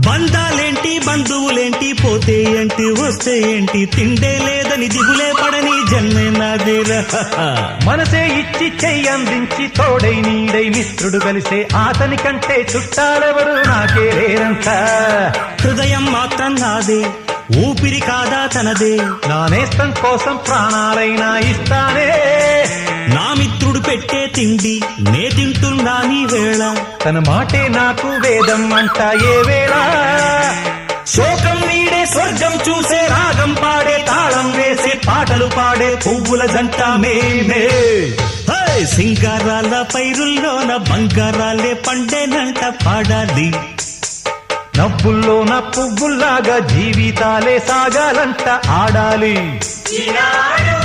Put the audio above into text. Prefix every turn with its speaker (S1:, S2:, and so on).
S1: బంధాలేంటి బంధువులేంటి పోతే ఏంటి వస్తే ఏంటి తిండే లేదని దిగులే పడని జన్మే నాదేరా
S2: మనసే ఇచ్చి చెయ్యందించి తోడై నీడై మిత్రుడు కలిసే అతని కంటే చుట్టాలెవరు నాకే లేరంట
S1: హృదయం మాత్రం నాదే ఊపిరి కాదా తనదే
S2: నా నేస్తం కోసం ప్రాణాలైనా ఇస్తానే
S1: నా మిత్రుడు పెట్టే తిండి నే తింటున్నా నీ వేళ
S2: తన మాటే నాకు వేదం అంట ఏ వేళ
S1: శోకం వీడే స్వర్గం చూసే రాగం పాడే తాళం వేసే పాటలు పాడే పువ్వుల జంట మేమే సింగారాల పైరుల్లోన బంగారాలే పండేనంట పాడాలి
S2: నవ్వుల్లోన పువ్వుల్లాగా జీవితాలే సాగాలంట ఆడాలి
S3: ఈనాడు